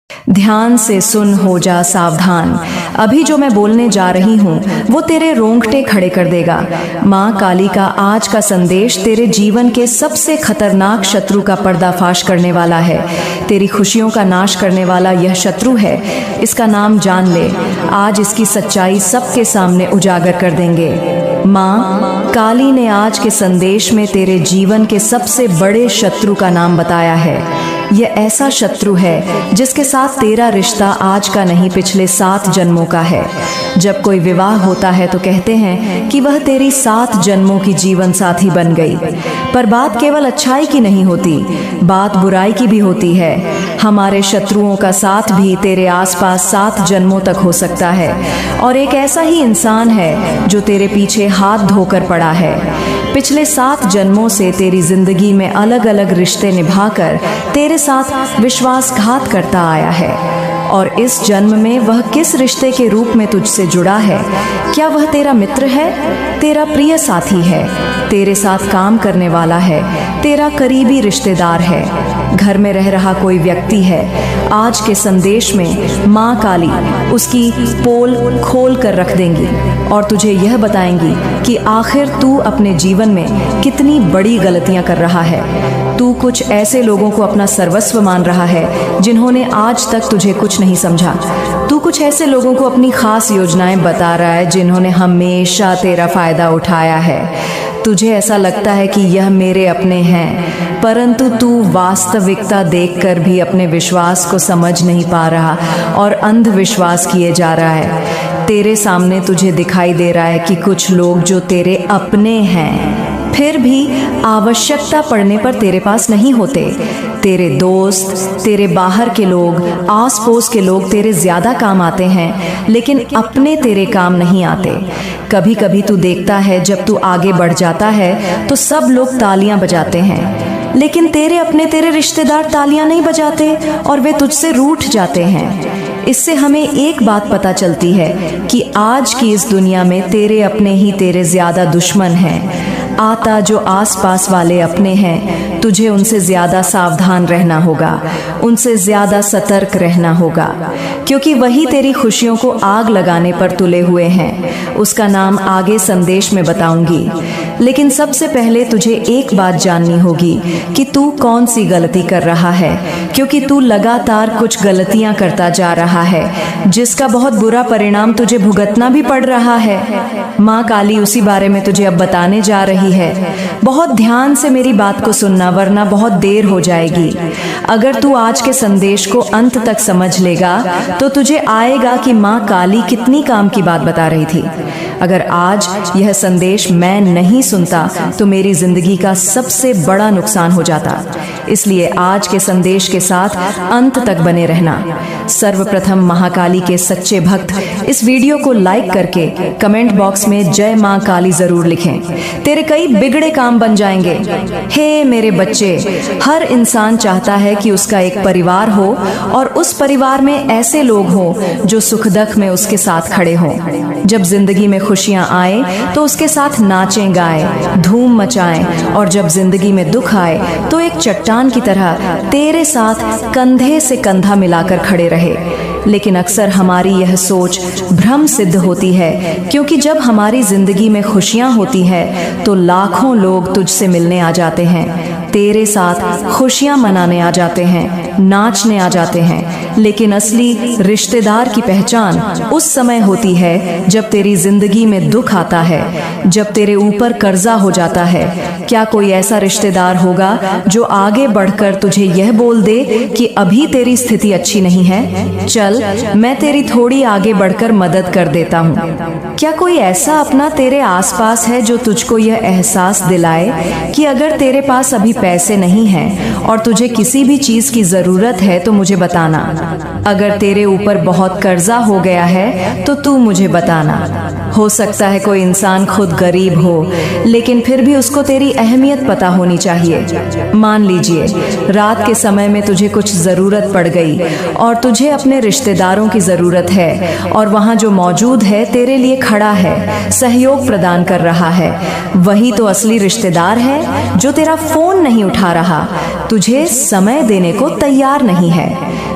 ध्यान से सुन, हो जा सावधान। अभी जो मैं बोलने जा रही हूँ वो तेरे रोंगटे खड़े कर देगा। माँ काली का आज का संदेश तेरे जीवन के सबसे खतरनाक शत्रु का पर्दाफाश करने वाला है। तेरी खुशियों का नाश करने वाला यह शत्रु है। इसका नाम जान ले। आज इसकी सच्चाई सबके सामने उजागर कर देंगे। माँ काली ने आज के संदेश में तेरे जीवन के सबसे बड़े शत्रु का नाम बताया है। यह ऐसा शत्रु है जिसके साथ तेरा रिश्ता आज का नहीं, पिछले 7 जन्मों का है। जब कोई विवाह होता है तो कहते हैं कि वह तेरी 7 जन्मों की जीवन साथी बन गई। पर बात केवल अच्छाई की नहीं होती, बात बुराई की भी होती है। हमारे शत्रुओं का साथ भी तेरे आसपास 7 जन्मों तक हो सकता है। और एक ऐसा ही इंसान है जो तेरे पीछे हाथ धोकर पड़ा है। पिछले 7 जन्मों से तेरी जिंदगी में अलग अलग रिश्ते निभाकर तेरे साथ विश्वासघात करता आया है। और इस जन्म में वह किस रिश्ते के रूप में तुझसे जुड़ा है? क्या वह तेरा मित्र है, तेरा प्रिय साथी है, तेरे साथ काम करने वाला है, तेरा करीबी रिश्तेदार है, घर में रह रहा कोई व्यक्ति है? आज के संदेश में माँ काली उसकी पोल खोल कर रख देंगी और तुझे यह बताएंगी कि आखिर तू अपने जीवन में कितनी बड़ी गलतियां कर रहा है। तू कुछ ऐसे लोगों को अपना सर्वस्व मान रहा है जिन्होंने आज तक तुझे कुछ नहीं समझा। तू कुछ ऐसे लोगों को अपनी खास योजनाएं बता रहा है जिन्होंने हमेशा तेरा फायदा उठाया है। तुझे ऐसा लगता है कि यह मेरे अपने हैं, परंतु तू वास्तविकता देखकर भी अपने विश्वास को समझ नहीं पा रहा और अंधविश्वास किए जा रहा है। तेरे सामने तुझे दिखाई दे रहा है कि कुछ लोग जो तेरे अपने हैं फिर भी आवश्यकता पड़ने पर तेरे पास नहीं होते। तेरे दोस्त, तेरे बाहर के लोग, आस पड़ोस के लोग तेरे ज्यादा काम आते हैं, लेकिन अपने तेरे काम नहीं आते। कभी कभी तू देखता है जब तू आगे बढ़ जाता है तो सब लोग तालियां बजाते हैं, लेकिन तेरे अपने, तेरे रिश्तेदार तालियां नहीं बजाते और वे तुझसे रूठ जाते हैं। इससे हमें एक बात पता चलती है कि आज की इस दुनिया में तेरे अपने ही तेरे ज्यादा दुश्मन हैं। आता जो आसपास वाले अपने हैं, तुझे उनसे ज्यादा सावधान रहना होगा, उनसे ज्यादा सतर्क रहना होगा, क्योंकि वही तेरी खुशियों को आग लगाने पर तुले हुए हैं। उसका नाम आगे संदेश में बताऊंगी, लेकिन सबसे पहले तुझे एक बात जाननी होगी कि तू कौन सी गलती कर रहा है, क्योंकि तू लगातार कुछ गलतियां करता जा रहा है जिसका बहुत बुरा परिणाम तुझे भुगतना भी पड़ रहा है। माँ काली उसी बारे में तुझे अब बताने जा रही है। बहुत ध्यान से मेरी बात को सुनना, वरना बहुत देर हो जाएगी। अगर तू आज के संदेश को अंत तक समझ लेगा तो तुझे आएगा कि माँ काली कितनी काम की बात बता रही थी। अगर आज यह संदेश मैं नहीं सुनता तो मेरी जिंदगी का सबसे बड़ा नुकसान हो जाता। इसलिए आज के संदेश के साथ अंत तक बने रहना। सर्वप्रथम महाकाली के सच्चे भक्त इस वीडियो को लाइक करके कमेंट बॉक्स में जय माँ काली जरूर लिखें। तेरे कई बिगड़े काम बन जाएंगे। हे मेरे बच्चे, हर इंसान चाहता है कि उसका एक परिवार हो और उस परिवार में ऐसे लोग हों जो सुख दुख में उसके साथ खड़े हों। जब जिंदगी में खुशियां आए तो उसके साथ नाचें गाएं, धूम मचाएं, और जब जिंदगी में दुख आए तो एक चट्टान की तरह तेरे साथ कंधे से कंधा मिलाकर खड़े रहे। लेकिन अक्सर हमारी यह सोच भ्रम सिद्ध होती है, क्योंकि जब हमारी जिंदगी में खुशियां होती है तो लाखों लोग तुझसे मिलने आ जाते हैं, तेरे साथ खुशियां मनाने आ जाते हैं, नाचने आ जाते हैं। लेकिन असली रिश्तेदार की पहचान उस समय होती है जब तेरी जिंदगी में दुख आता है, जब तेरे ऊपर कर्जा हो जाता है। क्या कोई ऐसा रिश्तेदार होगा जो आगे बढ़कर तुझे यह बोल दे कि अभी तेरी स्थिति अच्छी नहीं है, चल मैं तेरी थोड़ी आगे बढ़कर मदद कर देता हूँ? क्या कोई ऐसा अपना तेरे आसपास है जो तुझको यह एहसास दिलाए कि अगर तेरे पास अभी पैसे नहीं हैं और तुझे किसी भी चीज की जरूरत है तो मुझे बताना। अगर तेरे ऊपर बहुत कर्जा हो गया है तो तू मुझे बताना। हो सकता है कोई इंसान खुद गरीब हो, लेकिन फिर भी उसको तेरी अहमियत पता होनी चाहिए। मान लीजिए रात के समय में तुझे कुछ जरूरत पड़ गई और तुझे अपने रिश्तेदारों की जरूरत है, और वहाँ जो मौजूद है तेरे लिए खड़ा है, सहयोग प्रदान कर रहा है। वही तो असली रिश्तेदार है जो तेरा फोन नहीं उठा रहा, तुझे समय देने को तैयार नहीं है।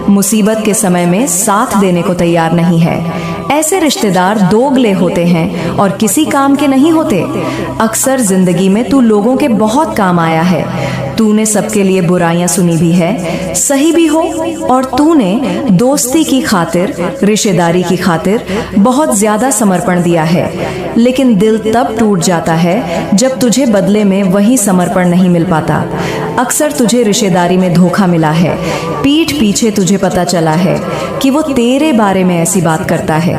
मुसीबत के समय में साथ देने को तैयार नहीं है। ऐसे रिश्तेदार दोगले होते हैं और किसी काम के नहीं होते। अक्सर जिंदगी में तू लोगों के बहुत काम आया है। तूने सबके लिए बुराइयां सुनी भी है, सही भी हो, और तूने दोस्ती की खातिर, रिश्तेदारी की खातिर बहुत ज्यादा समर्पण दिया है। लेकिन दिल तब टूट जाता है जब तुझे बदले में वही समर्पण नहीं मिल पाता। अक्सर तुझे रिश्तेदारी में धोखा मिला है। पीठ पीछे तुझे पता चला है कि वो तेरे बारे में ऐसी बात करता है,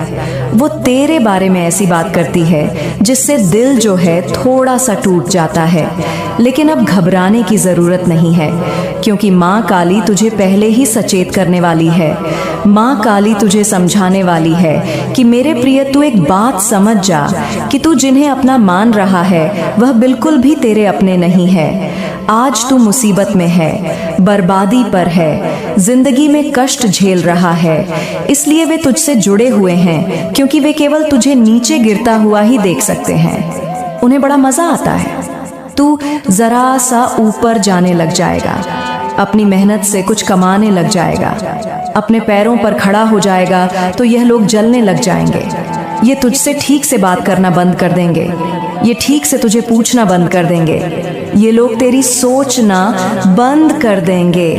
वो तेरे बारे में ऐसी बात करती है जिससे दिल जो है थोड़ा सा टूट जाता है। लेकिन अब घबराने की जरूरत नहीं है, क्योंकि माँ काली तुझे पहले ही सचेत करने वाली है। माँ काली तुझे समझाने वाली है कि मेरे प्रिय, तू एक बात समझ जा कि तू जिन्हें अपना मान रहा है वह बिल्कुल भी तेरे अपने नहीं है। आज तू मुसीबत में है, बर्बादी पर है, जिंदगी में कष्ट झेल रहा है, इसलिए वे तुझसे जुड़े हुए हैं, क्योंकि वे केवल तुझे नीचे गिरता हुआ ही देख सकते हैं। उन्हें बड़ा मजा आता है। तू जरा सा ऊपर जाने लग जाएगा, अपनी मेहनत से कुछ कमाने लग जाएगा, अपने पैरों पर खड़ा हो जाएगा तो यह लोग जलने लग जाएंगे। ये तुझसे ठीक से बात करना बंद कर देंगे, ये ठीक से तुझे पूछना बंद कर देंगे, ये लोग तेरी सोचना बंद कर देंगे।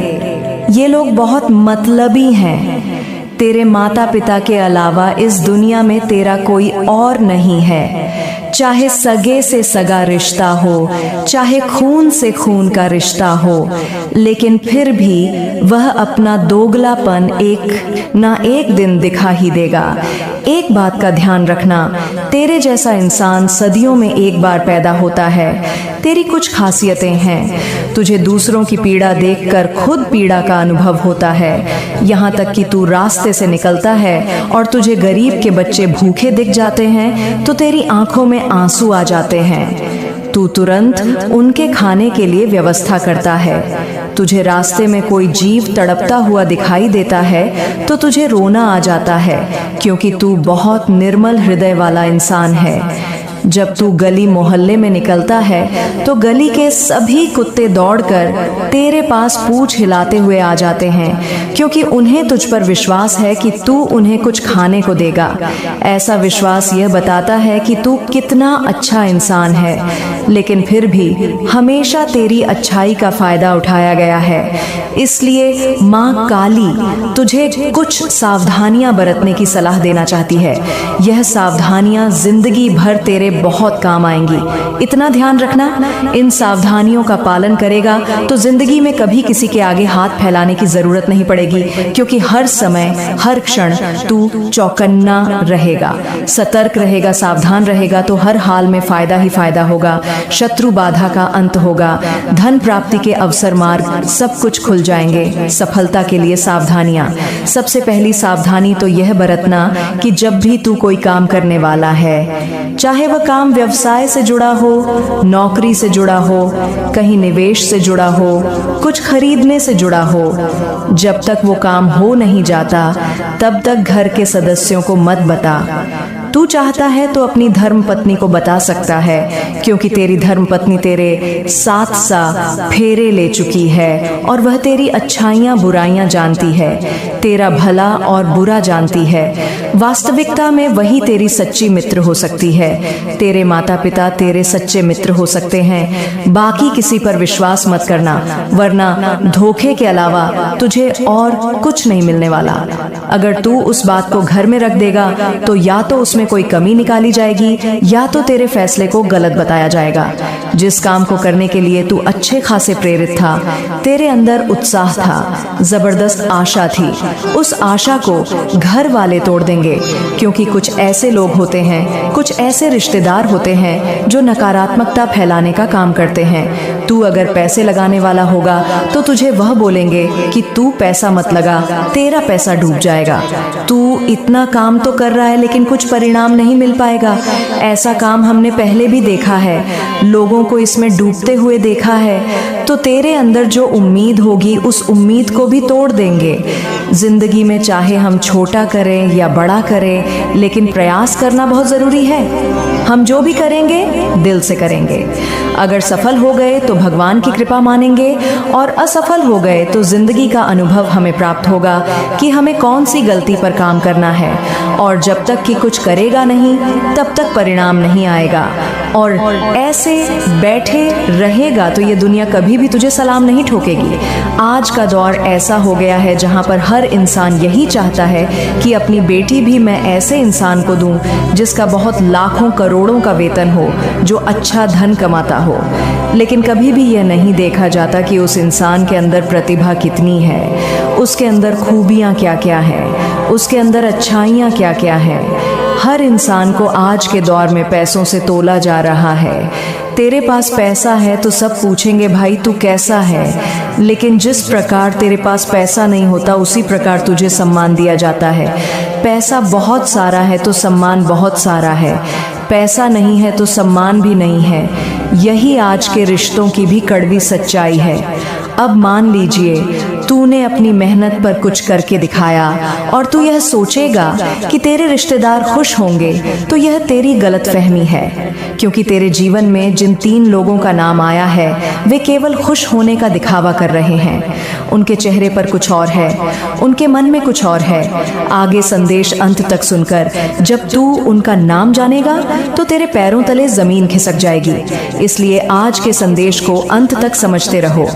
ये लोग बहुत मतलबी हैं। तेरे माता पिता के अलावा इस दुनिया में तेरा कोई और नहीं है। चाहे सगे से सगा रिश्ता हो, चाहे खून से खून का रिश्ता हो, लेकिन फिर भी वह अपना दोगलापन एक ना एक दिन दिखा ही देगा। एक बात का ध्यान रखना, तेरे जैसा इंसान सदियों में एक बार पैदा होता है। तेरी कुछ खासियतें हैं। तुझे दूसरों की पीड़ा देखकर खुद पीड़ा का अनुभव होता है। यहाँ तक कि तू रास्ते से निकलता है और तुझे गरीब के बच्चे भूखे दिख जाते हैं तो तेरी आंखों में आंसू आ जाते हैं। तू तुरंत उनके खाने के लिए व्यवस्था करता है। तुझे रास्ते में कोई जीव तड़पता हुआ दिखाई देता है तो तुझे रोना आ जाता है, क्योंकि तू बहुत निर्मल हृदय वाला इंसान है। जब तू गली मोहल्ले में निकलता है तो गली के सभी कुत्ते दौड़कर तेरे पास पूंछ हिलाते हुए आ जाते हैं, क्योंकि उन्हें तुझ पर विश्वास है कि तू उन्हें कुछ खाने को देगा। ऐसा विश्वास यह बताता है कि तू कितना अच्छा इंसान है, लेकिन फिर भी हमेशा तेरी अच्छाई का फायदा उठाया गया है। इसलिए माँ काली तुझे कुछ सावधानियां बरतने की सलाह देना चाहती है। यह सावधानियां जिंदगी भर तेरे बहुत काम आएंगी। इतना ध्यान रखना, इन सावधानियों का पालन करेगा तो जिंदगी में कभी किसी के आगे हाथ फैलाने की जरूरत नहीं पड़ेगी, क्योंकि हर समय हर क्षण तू चौकन्ना रहेगा, सतर्क रहेगा, सावधान रहेगा तो हर हाल में फायदा ही फायदा होगा। शत्रु बाधा का अंत होगा, धन प्राप्ति के अवसर मार्ग सब कुछ खुल जाएंगे। सफलता के लिए सावधानियां। सबसे पहली सावधानी तो यह बरतना कि जब भी तू कोई काम करने वाला है, चाहे वह काम व्यवसाय से जुड़ा हो, नौकरी से जुड़ा हो, कहीं निवेश से जुड़ा हो, कुछ खरीदने से जुड़ा हो, जब तक वो काम हो नहीं जाता तब तक घर के सदस्यों को मत बता। तू चाहता है तो अपनी धर्म पत्नी को बता सकता है, क्योंकि तेरी धर्म पत्नी तेरे 7 फेरे ले चुकी है और वह तेरी अच्छाइयाँ बुराइयाँ जानती है, तेरा भला और बुरा जानती है। वास्तविकता में वही तेरी सच्ची मित्र हो सकती है। तेरे माता पिता तेरे सच्चे मित्र हो सकते हैं। बाकी किसी पर विश्वास मत करना, वरना धोखे के अलावा तुझे और कुछ नहीं मिलने वाला। अगर तू उस बात को घर में रख देगा तो या तो उसमें कोई कमी निकाली जाएगी या तो तेरे फैसले को गलत बताया जाएगा। जिस काम को करने के लिए तू अच्छे खासे प्रेरित था, तेरे अंदर उत्साह था, जबरदस्त आशा थी, उस आशा को घर वाले तोड़ देंगे, क्योंकि कुछ ऐसे लोग होते हैं, कुछ ऐसे रिश्तेदार होते हैं जो नकारात्मकता फैलाने का काम करते हैं। तू अगर पैसे लगाने वाला होगा तो तुझे वह बोलेंगे कि तू पैसा मत लगा, तेरा पैसा डूब जाएगा। तू इतना काम तो कर रहा है लेकिन कुछ परिणाम परिणाम नहीं मिल पाएगा। ऐसा काम हमने पहले भी देखा है, लोगों को इसमें डूबते हुए देखा है। तो तेरे अंदर जो उम्मीद होगी उस उम्मीद को भी तोड़ देंगे। जिंदगी में चाहे हम छोटा करें या बड़ा करें, लेकिन प्रयास करना बहुत ज़रूरी है। हम जो भी करेंगे दिल से करेंगे। अगर सफल हो गए तो भगवान की कृपा मानेंगे, और असफल हो गए तो जिंदगी का अनुभव हमें प्राप्त होगा कि हमें कौन सी गलती पर काम करना है। और जब तक कि कुछ करेगा नहीं तब तक परिणाम नहीं आएगा। और ऐसे बैठे रहेगा तो ये दुनिया कभी भी तुझे सलाम नहीं ठोकेगी। आज का दौर ऐसा हो गया है जहाँ पर हर इंसान यही चाहता है कि अपनी बेटी भी मैं ऐसे इंसान को दूं जिसका बहुत लाखों करोड़ों का वेतन हो, जो अच्छा धन कमाता हो। लेकिन कभी भी यह नहीं देखा जाता कि उस इंसान के अंदर प्रतिभा कितनी है, उसके अंदर खूबियाँ क्या क्या हैं, उसके अंदर अच्छाइयाँ क्या क्या हैं। हर इंसान को आज के दौर में पैसों से तोला जा रहा है। तेरे पास पैसा है तो सब पूछेंगे भाई तू कैसा है, लेकिन जिस प्रकार तेरे पास पैसा नहीं होता उसी प्रकार तुझे सम्मान दिया जाता है। पैसा बहुत सारा है तो सम्मान बहुत सारा है, पैसा नहीं है तो सम्मान भी नहीं है। यही आज के रिश्तों की भी कड़वी सच्चाई है। अब मान लीजिए तूने अपनी मेहनत पर कुछ करके दिखाया और तू यह सोचेगा कि तेरे रिश्तेदार खुश होंगे, तो यह तेरी गलतफहमी है। क्योंकि तेरे जीवन में जिन 3 लोगों का नाम आया है वे केवल खुश होने का दिखावा कर रहे हैं। उनके चेहरे पर कुछ और है, उनके मन में कुछ और है। आगे संदेश अंत तक सुनकर जब तू उनका नाम जानेगा तो तेरे पैरों तले जमीन खिसक जाएगी। इसलिए आज के संदेश को अंत तक समझते रहो।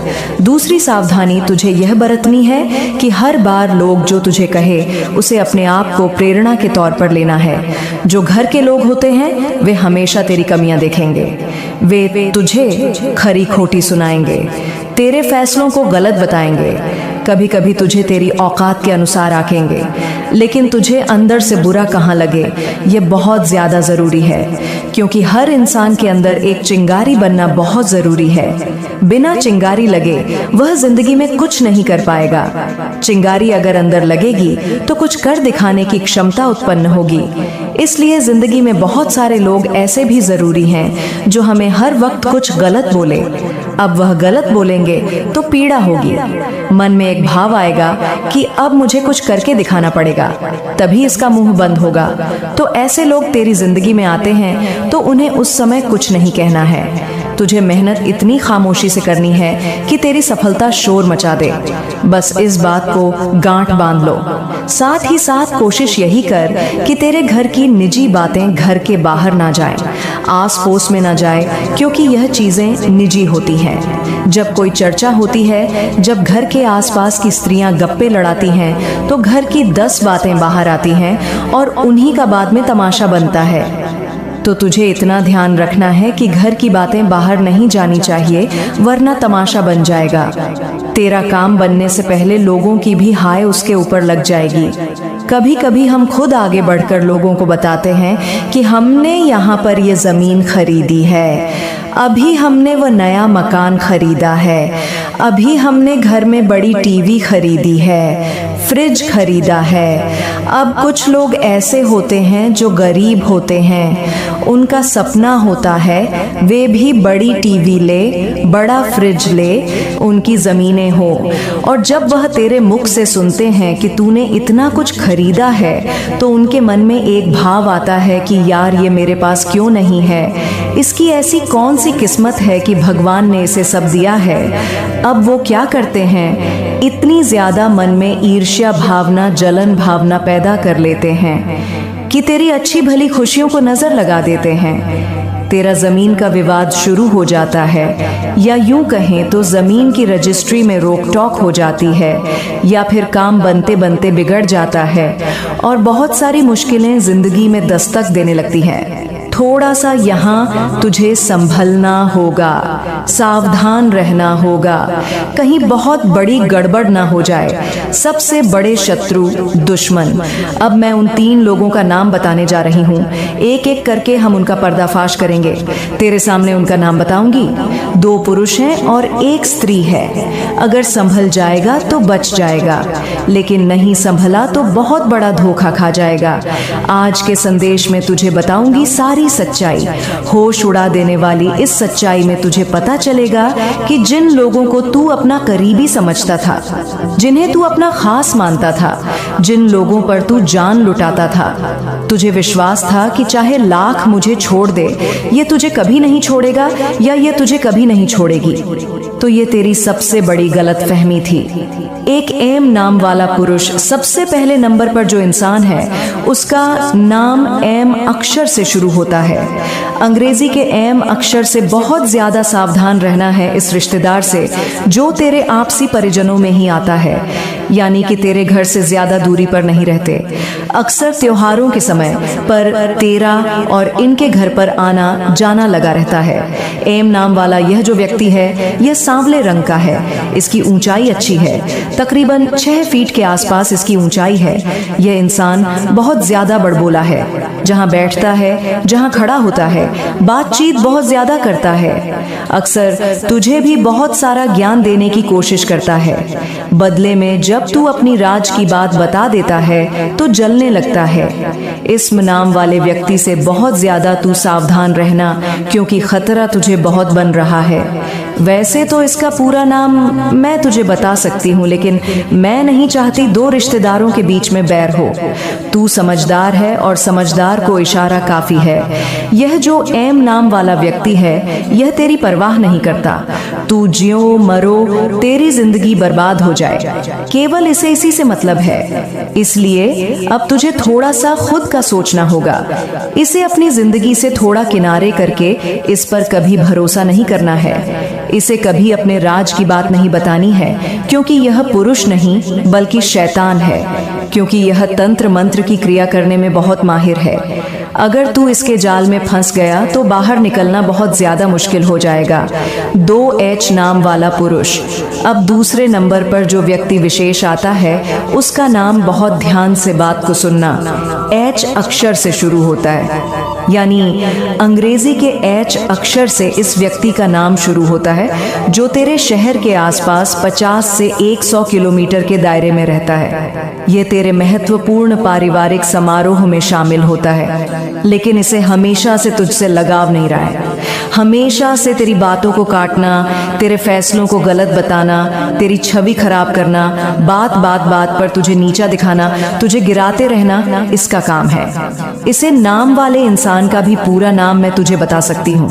दूसरी सावधानी तुझे यह बरतनी है कि हर बार लोग जो तुझे कहे उसे अपने आप को प्रेरणा के तौर पर लेना है। जो घर के लोग होते हैं वे हमेशा तेरी कमियां देखेंगे, वे तुझे खरी खोटी सुनाएंगे, तेरे फैसलों को गलत बताएंगे, कभी कभी तुझे तेरी औकात के अनुसार आंकेंगे। लेकिन तुझे अंदर से बुरा कहाँ लगे ये बहुत ज़्यादा ज़रूरी है, क्योंकि हर इंसान के अंदर एक चिंगारी बनना बहुत ज़रूरी है। बिना चिंगारी लगे वह जिंदगी में कुछ नहीं कर पाएगा। चिंगारी अगर अंदर लगेगी तो कुछ कर दिखाने की क्षमता उत्पन्न होगी। इसलिए जिंदगी में बहुत सारे लोग ऐसे भी ज़रूरी हैं जो हमें हर वक्त कुछ गलत बोले। अब वह गलत बोलेंगे तो पीड़ा होगी, मन में एक भाव आएगा कि अब मुझे कुछ करके दिखाना पड़ेगा, तभी इसका मुंह बंद होगा। तो ऐसे लोग तेरी जिंदगी में आते हैं तो उन्हें उस समय कुछ नहीं कहना है। तुझे मेहनत इतनी खामोशी से करनी है कि तेरी सफलता शोर मचा दे। बस इस बात को गांठ बांध लो। साथ ही साथ कोशिश यही कर कि तेरे घर की निजी बातें घर के बाहर ना जाएं, आस पड़ोस में ना जाए, क्योंकि यह चीजें निजी होती हैं। जब कोई चर्चा होती है, जब घर के आसपास की स्त्रियां गप्पे लड़ाती हैं, तो घर की 10 बातें बाहर आती हैं और उन्हीं का बाद में तमाशा बनता है। तो तुझे इतना ध्यान रखना है कि घर की बातें बाहर नहीं जानी चाहिए, वरना तमाशा बन जाएगा। तेरा काम बनने से पहले लोगों की भी हाय उसके ऊपर लग जाएगी। कभी कभी हम खुद आगे बढ़कर लोगों को बताते हैं कि हमने यहाँ पर ये ज़मीन खरीदी है, अभी हमने वो नया मकान खरीदा है, अभी हमने घर में बड़ी टीवी खरीदी है, फ्रिज खरीदा है। अब कुछ लोग ऐसे होते हैं जो गरीब होते हैं, उनका सपना होता है वे भी बड़ी टीवी ले, बड़ा फ्रिज ले, उनकी ज़मीनें हो। और जब वह तेरे मुख से सुनते हैं कि तूने इतना कुछ खरीदा है तो उनके मन में एक भाव आता है कि यार ये मेरे पास क्यों नहीं है, इसकी ऐसी कौन सी किस्मत है कि भगवान ने इसे सब दिया है। अब वो क्या करते हैं, इतनी ज़्यादा मन में ईर्ष्या भावना, जलन भावना पैदा कर लेते हैं कि तेरी अच्छी भली खुशियों को नज़र लगा देते हैं। तेरा ज़मीन का विवाद शुरू हो जाता है, या यूं कहें तो ज़मीन की रजिस्ट्री में रोक टोक हो जाती है, या फिर काम बनते बनते बिगड़ जाता है और बहुत सारी मुश्किलें ज़िंदगी में दस्तक देने लगती हैं। थोड़ा सा यहाँ तुझे संभलना होगा, सावधान रहना होगा, कहीं बहुत बड़ी गड़बड़ ना हो जाए। सबसे बड़े शत्रु दुश्मन। अब मैं उन 3 लोगों का नाम बताने जा रही हूँ, एक एक करके हम उनका पर्दाफाश करेंगे। तेरे सामने उनका नाम बताऊंगी। 2 पुरुष हैं और 1 स्त्री है। अगर संभल जाएगा तो बच जाएगा, लेकिन नहीं संभला तो बहुत बड़ा धोखा खा जाएगा। आज के संदेश में तुझे बताऊंगी सारी सच्चाई। होश उड़ा देने वाली इस सच्चाई में तुझे पता चलेगा कि जिन लोगों को तू अपना करीबी समझता था, जिन्हें तू अपना खास मानता था, जिन लोगों पर तू जान लुटाता था, तुझे विश्वास था कि चाहे लाख मुझे छोड़ दे, ये तुझे कभी नहीं छोड़ेगा या ये तुझे कभी नहीं छोड़ेगी, तो ये तेरी सबसे बड़ी गलतफहमी थी। एक एम नाम वाला पुरुष, सबसे पहले नंबर पर जो इंसान है, उसका नाम एम अक्षर से शुरू होता है। अंग्रेजी के एम अक्षर से बहुत ज्यादा सावधान रहना है इस रिश्तेदार से जो तेरे आपसी परिजनों में ही आता है, यानी कि तेरे घर से ज्यादा दूरी पर नहीं रहते। अक्सर त्योहारों के समय पर तेरा और इनके घर पर आना जाना लगा रहता है। एम नाम वाला यह जो व्यक्ति है, यह सांवले रंग का है। इसकी ऊंचाई अच्छी है, तकरीबन 6 फीट के आसपास इसकी ऊंचाई है। यह इंसान बहुत ज्यादा बड़बोला है। जहां बैठता है, जहां खड़ा होता है, बातचीत बहुत ज्यादा करता है। अक्सर तुझे भी बहुत सारा ज्ञान देने की कोशिश करता है। बदले में जब तू अपनी राज की बात बता देता है तो जलने लगता है। इस्म नाम वाले व्यक्ति से बहुत ज्यादा तू सावधान रहना, क्योंकि खतरा तुझे बहुत बन रहा है। वैसे तो इसका पूरा नाम मैं तुझे बता सकती हूँ, लेकिन मैं नहीं चाहती 2 रिश्तेदारों के बीच में बैर हो। तू समझदार है और समझदार को इशारा काफी है। यह जो एम नाम वाला व्यक्ति है, यह तेरी परवाह नहीं करता। तू जियो मरो, तेरी जिंदगी बर्बाद हो जाए, केवल इसे इसी से मतलब है। इसलिए अब तुझे थोड़ा सा खुद का सोचना होगा। इसे अपनी जिंदगी से थोड़ा किनारे करके इस पर कभी भरोसा नहीं करना है। इसे कभी अपने राज की बात नहीं बतानी है, क्योंकि यह पुरुष नहीं बल्कि शैतान है, क्योंकि यह तंत्र मंत्र की क्रिया करने में बहुत माहिर है। अगर तू इसके जाल में फंस गया तो बाहर निकलना बहुत ज्यादा मुश्किल हो जाएगा। 2H नाम वाला पुरुष। अब दूसरे नंबर पर जो व्यक्ति विशेष आता है, उसका नाम बहुत ध्यान से बात को सुनना, H अक्षर से शुरू होता है, यानी अंग्रेजी के H अक्षर से इस व्यक्ति का नाम शुरू होता है, जो तेरे शहर के आसपास 50 से 100 किलोमीटर के दायरे में रहता है। यह तेरे महत्वपूर्ण पारिवारिक समारोह में शामिल होता है, लेकिन इसे हमेशा से तुझसे लगाव नहीं रहा है। हमेशा से तेरी बातों को काटना, तेरे फैसलों को गलत बताना, तेरी छवि खराब करना, बात बात पर तुझे नीचा दिखाना, तुझे गिराते रहना, इसका काम है। इसे नाम वाले इंसान का भी पूरा नाम मैं तुझे बता सकती हूँ,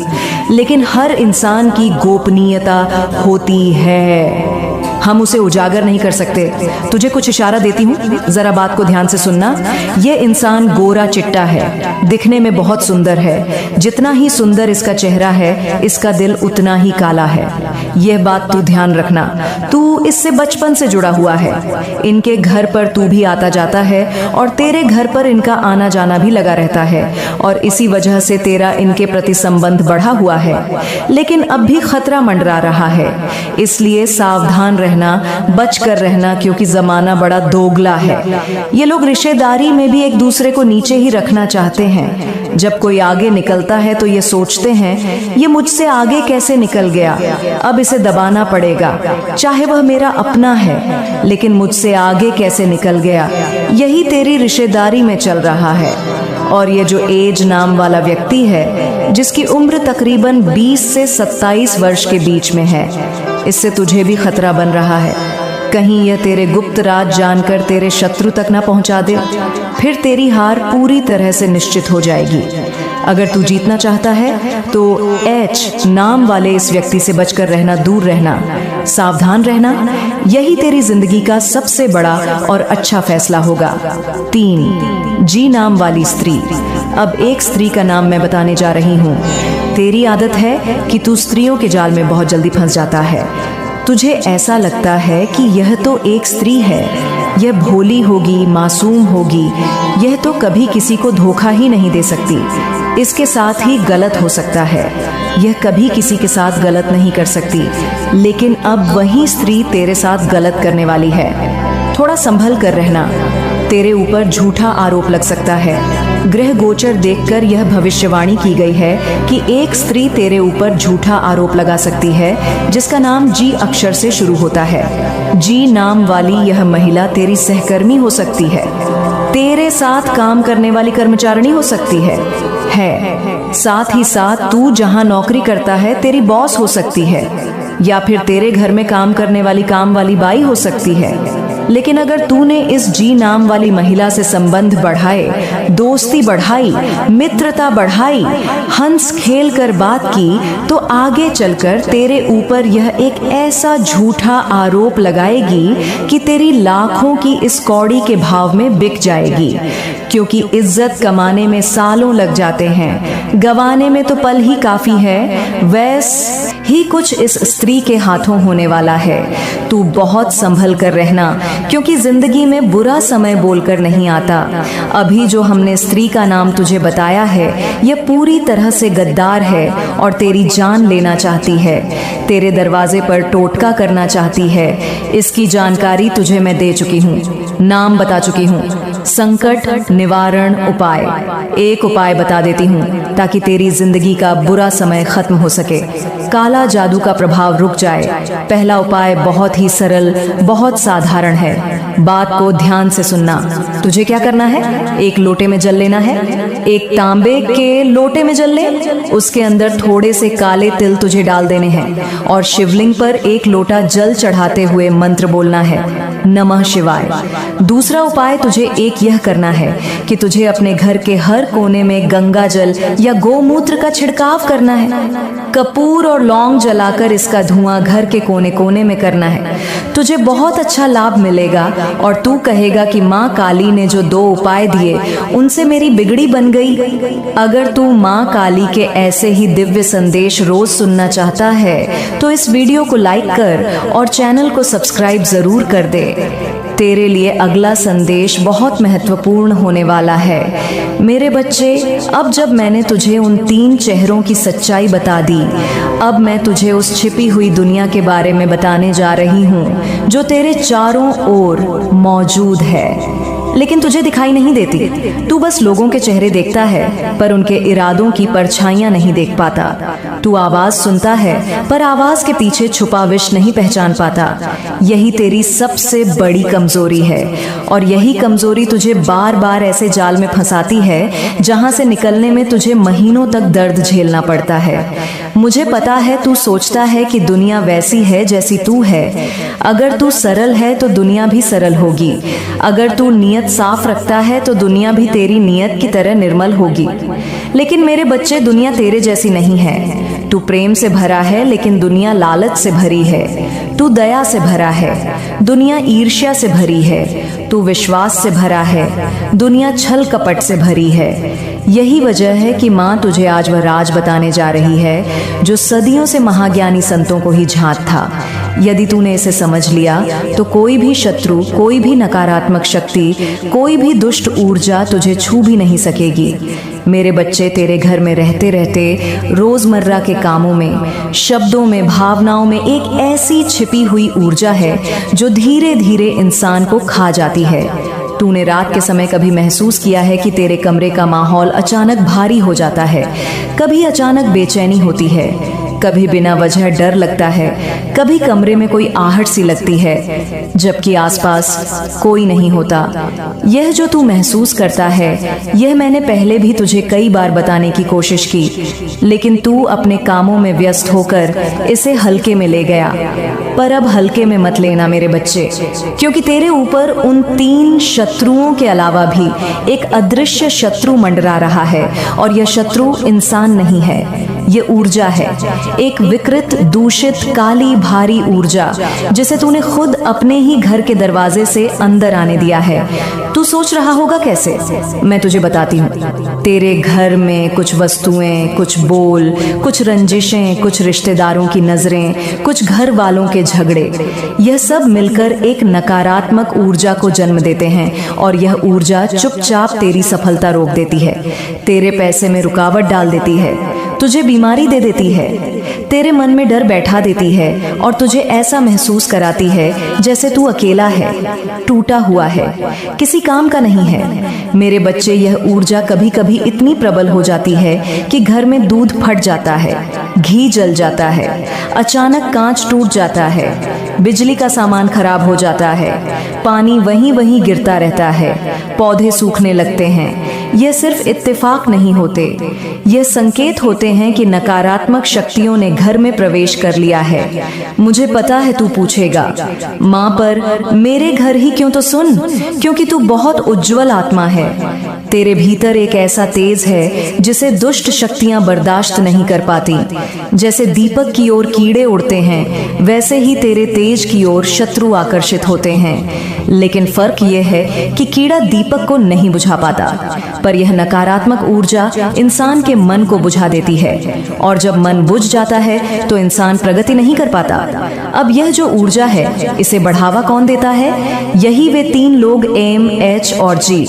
लेकिन हर इंसान की गोपनीयता होती है, हम उसे उजागर नहीं कर सकते। तुझे कुछ इशारा देती हूँ, जरा बात को ध्यान से सुनना। ये इंसान गोरा चिट्टा है, दिखने में बहुत सुंदर है। जितना ही सुंदर इसका चेहरा है, इसका दिल उतना ही काला है। यह बात तू ध्यान रखना। तू इससे बचपन से जुड़ा हुआ है। इनके घर पर तू भी आता जाता है और तेरे घर पर इनका आना जाना भी लगा रहता है, और इसी वजह से तेरा इनके प्रति संबंध बढ़ा हुआ है। लेकिन अब भी खतरा मंडरा रहा है, इसलिए सावधान रहना, बच कर रहना, क्योंकि जमाना बड़ा दोगला है। ये लोग रिश्तेदारी में भी एक दूसरे को नीचे ही रखना चाहते हैं। जब कोई आगे निकलता है तो ये सोचते हैं, ये मुझसे आगे कैसे निकल गया, अब इसे दबाना पड़ेगा, चाहे वह मेरा अपना है, लेकिन मुझसे आगे कैसे निकल गया। यही तेरी रिश्तेदारी में चल रहा है। और ये जो एज नाम वाला व्यक्ति है, जिसकी उम्र तकरीबन 20 से 27 वर्ष के बीच में है, इससे तुझे भी खतरा बन रहा है। कहीं यह तेरे गुप्त राज जानकर तेरे शत्रु तक न पहुंचा दे, फिर तेरी हार पूरी तरह से निश्चित हो जाएगी। अगर तू जीतना चाहता है तो H नाम वाले इस व्यक्ति से बचकर रहना, दूर रहना, सावधान रहना। यही तेरी जिंदगी का सबसे बड़ा और अच्छा फैसला होगा। 3 G नाम वाली स्त्री। अब एक स्त्री का नाम मैं बताने जा रही हूँ। तेरी आदत है कि तू स्त्रियों के जाल में बहुत जल्दी फंस जाता है। तुझे ऐसा लगता है कि यह तो एक स्त्री है, यह भोली होगी, मासूम होगी, यह तो कभी किसी को धोखा ही नहीं दे सकती, इसके साथ ही गलत हो सकता है, यह कभी किसी के साथ गलत नहीं कर सकती। लेकिन अब वही स्त्री तेरे साथ गलत करने वाली है। थोड़ा संभल कर रहना, तेरे ऊपर झूठा आरोप लग सकता है। ग्रह गोचर देखकर यह भविष्यवाणी की गई है कि एक स्त्री तेरे ऊपर झूठा आरोप लगा सकती है जिसका नाम जी अक्षर से शुरू होता है। जी नाम वाली यह महिला तेरी सहकर्मी हो सकती है, तेरे साथ काम करने वाली कर्मचारिणी हो सकती है। साथ ही साथ तू जहां नौकरी करता है तेरी बॉस हो सकती है, या फिर तेरे घर में काम करने वाली काम वाली बाई हो सकती है। लेकिन अगर तूने इस जी नाम वाली महिला से संबंध बढ़ाए, दोस्ती बढ़ाई, मित्रता बढ़ाई, हंस खेल कर बात की, तो आगे चलकर तेरे ऊपर यह एक ऐसा झूठा आरोप लगाएगी कि तेरी लाखों की इस कौड़ी के भाव में बिक जाएगी। क्योंकि इज्जत कमाने में सालों लग जाते हैं, गंवाने में तो पल ही काफी है। वैस ही कुछ इस स्त्री के हाथों होने वाला है। तू बहुत संभल कर रहना, क्योंकि जिंदगी में बुरा समय बोलकर नहीं आता। अभी जो हमने स्त्री का नाम तुझे बताया है, यह पूरी तरह से गद्दार है और तेरी जान लेना चाहती है, तेरे दरवाजे पर टोटका करना चाहती है। इसकी जानकारी तुझे मैं दे चुकी हूँ, नाम बता चुकी हूँ। संकट निवारण उपाय, एक उपाय बता देती हूँ ताकि तेरी जिंदगी का बुरा समय खत्म हो सके, काला जादू का प्रभाव रुक जाए। पहला उपाय बहुत ही सरल, बहुत साधारण है। बात को ध्यान से सुनना। तुझे क्या करना है? एक लोटे में जल लेना है। एक तांबे के लोटे में जल ले, उसके अंदर थोड़े से काले तिल तुझे डाल देने हैं और शिवलिंग पर एक लोटा जल चढ़ाते हुए मंत्र बोलना है, नमः शिवाय। दूसरा उपाय तुझे एक यह करना है कि तुझे अपने घर के हर कोने में गंगा जल या गोमूत्र का छिड़काव करना है। कपूर और लौंग जलाकर इसका धुआं घर के कोने कोने में करना है। तुझे बहुत अच्छा लाभ मिलेगा और तू कहेगा कि माँ काली ने जो 2 उपाय दिए उनसे मेरी बिगड़ी बन गई। अगर तू माँ काली के ऐसे ही दिव्य संदेश रोज सुनना चाहता है तो इस वीडियो को लाइक कर और चैनल को सब्सक्राइब जरूर कर दे। तेरे लिए अगला संदेश बहुत महत्वपूर्ण होने वाला है। मेरे बच्चे, अब जब मैंने तुझे उन 3 चेहरों की सच्चाई बता दी, अब मैं तुझे उस छिपी हुई दुनिया के बारे में बताने जा रही हूँ जो तेरे चारों ओर मौजूद है, लेकिन तुझे दिखाई नहीं देती। तू बस लोगों के चेहरे देखता है पर उनके इरादों की परछाइयां नहीं देख पाता। तू आवाज सुनता है पर आवाज के पीछे छुपा विष नहीं पहचान पाता। यही तेरी सबसे बड़ी कमजोरी है और यही कमजोरी तुझे बार बार ऐसे जाल में फंसाती है जहां से निकलने में तुझे महीनों तक दर्द झेलना पड़ता है। मुझे पता है तू सोचता है कि दुनिया वैसी है जैसी तू है। अगर तू सरल है तो दुनिया भी सरल होगी। अगर तू नियत साफ रखता है तो दुनिया भी तेरी नियत की तरह निर्मल होगी। लेकिन मेरे बच्चे, दुनिया तेरे जैसी नहीं है। तू प्रेम से भरा है लेकिन दुनिया लालच से भरी है। तू दया से भरा है, दुनिया ईर्ष्या से भरी है। तू विश्वास से भरा है, दुनिया छल कपट से भरी है। यही वजह है कि माँ तुझे आज वह राज बताने जा रही है जो सदियों से महाज्ञानी संतों को ही झांक था। यदि तूने इसे समझ लिया तो कोई भी शत्रु, कोई भी नकारात्मक शक्ति, कोई भी दुष्ट ऊर्जा तुझे छू भी नहीं सकेगी। मेरे बच्चे, तेरे घर में रहते रहते रोजमर्रा के कामों में, शब्दों में, भावनाओं में एक ऐसी छिपी हुई ऊर्जा है जो धीरे धीरे इंसान को खा जाती है। तूने रात के समय कभी महसूस किया है कि तेरे कमरे का माहौल अचानक भारी हो जाता है? कभी अचानक बेचैनी होती है, कभी बिना वजह डर लगता है, कभी कमरे में कोई आहट सी लगती है जबकि आसपास कोई नहीं होता। यह जो तू महसूस करता है, यह मैंने पहले भी तुझे कई बार बताने की कोशिश की, लेकिन तू अपने कामों में व्यस्त होकर इसे हल्के में ले गया। पर अब हल्के में मत लेना मेरे बच्चे, क्योंकि तेरे ऊपर उन 3 शत्रुओं के अलावा भी एक अदृश्य शत्रु मंडरा रहा है। और यह शत्रु इंसान नहीं है, ये ऊर्जा है, एक विकृत, दूषित, काली, भारी ऊर्जा जिसे तूने खुद अपने ही घर के दरवाजे से अंदर आने दिया है। तू सोच रहा होगा कैसे? मैं तुझे बताती हूँ। तेरे घर में कुछ वस्तुएं, कुछ बोल, कुछ रंजिशें, कुछ रिश्तेदारों की नजरें, कुछ घर वालों के झगड़े, यह सब मिलकर एक नकारात्मक ऊर्जा को जन्म देते हैं और यह ऊर्जा चुपचाप तेरी सफलता रोक देती है, तेरे पैसे में रुकावट डाल देती है, तुझे बीमारी दे देती है, तेरे मन में डर बैठा देती है और तुझे ऐसा महसूस कराती है जैसे तू अकेला है, टूटा हुआ है, किसी काम का नहीं है। मेरे बच्चे, यह ऊर्जा कभी कभी इतनी प्रबल हो जाती है कि घर में दूध फट जाता है, घी जल जाता है, अचानक कांच टूट जाता है, बिजली का सामान खराब हो जाता है, पानी वहीं वहीं गिरता रहता है, पौधे सूखने लगते हैं। यह सिर्फ इत्तेफाक नहीं होते, यह संकेत होते हैं कि नकारात्मक शक्तियों ने घर में प्रवेश कर लिया है। मुझे पता है तू पूछेगा, माँ पर मेरे घर ही क्यों? तो सुन, क्योंकि तू बहुत उज्जवल आत्मा है। तेरे भीतर एक ऐसा तेज है जिसे दुष्ट शक्तियां बर्दाश्त नहीं कर पाती। जैसे दीपक की ओर कीड़े उड़ते हैं, वैसे ही तेरे तेज की ओर शत्रु आकर्षित होते हैं। लेकिन फर्क यह है कि कीड़ा दीपक को नहीं बुझा पाता, पर यह नकारात्मक ऊर्जा इंसान के मन को बुझा देती है, और जब मन बुझ जाता है तो इंसान प्रगति नहीं कर पाता। अब यह जो ऊर्जा है, इसे बढ़ावा कौन देता है? यही वे 3 लोग एम, एच और जी।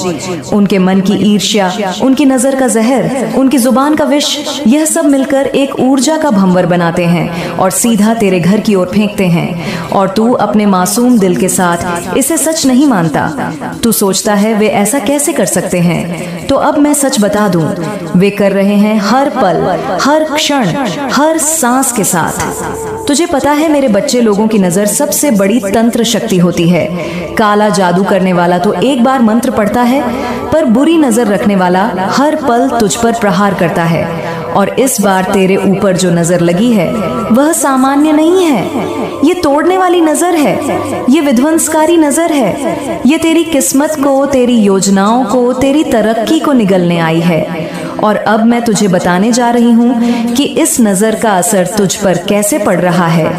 उनके मन की ईर्ष्या, उनकी नजर का जहर, उनकी जुबान का विष, यह सब मिलकर एक ऊर्जा का भंवर बनाते हैं और सीधा तेरे घर की ओर फेंकते हैं। और तू अपने मासूम दिल के साथ इसे सच नहीं मानता। तू सोचता है वे ऐसा कैसे कर सकते हैं। तो अब मैं सच बता दूं, वे कर रहे हैं हर पल, हर क्षण, हर सांस के साथ। तुझे पता है मेरे बच्चे, लोगों की नजर सबसे बड़ी तंत्र शक्ति होती है। काला जादू करने वाला तो एक बार मंत्र पढ़ता है, पर बुरी नजर रखने वाला हर पल तुझ पर प्रहार करता है। और इस बार तेरे ऊपर जो नजर लगी है वह सामान्य नहीं है। ये तोड़ने वाली नजर है, ये विध्वंसकारी नजर है। ये तेरी किस्मत को, तेरी योजनाओं को, तेरी तरक्की को निगलने आई है। और अब मैं तुझे बताने जा रही हूँ कि इस नजर का असर तुझ पर कैसे पड़ रहा है।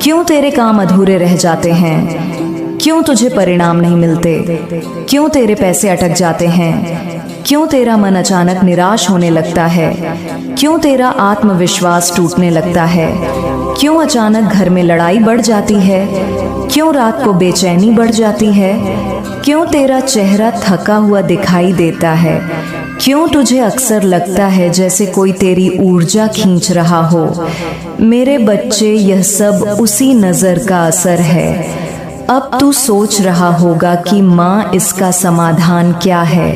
क्यों तेरे काम अधूरे रह जाते हैं? क्यों तुझे परिणाम नहीं मिलते? क्यों तेरे पैसे अटक जाते हैं? क्यों तेरा मन अचानक निराश होने लगता है? क्यों तेरा आत्मविश्वास टूटने लगता है? क्यों अचानक घर में लड़ाई बढ़ जाती है? क्यों रात को बेचैनी बढ़ जाती है? क्यों तेरा चेहरा थका हुआ दिखाई देता है? क्यों तुझे अक्सर लगता है जैसे कोई तेरी ऊर्जा खींच रहा हो? मेरे बच्चे, यह सब उसी नजर का असर है। अब तू सोच रहा होगा कि माँ, इसका समाधान क्या है?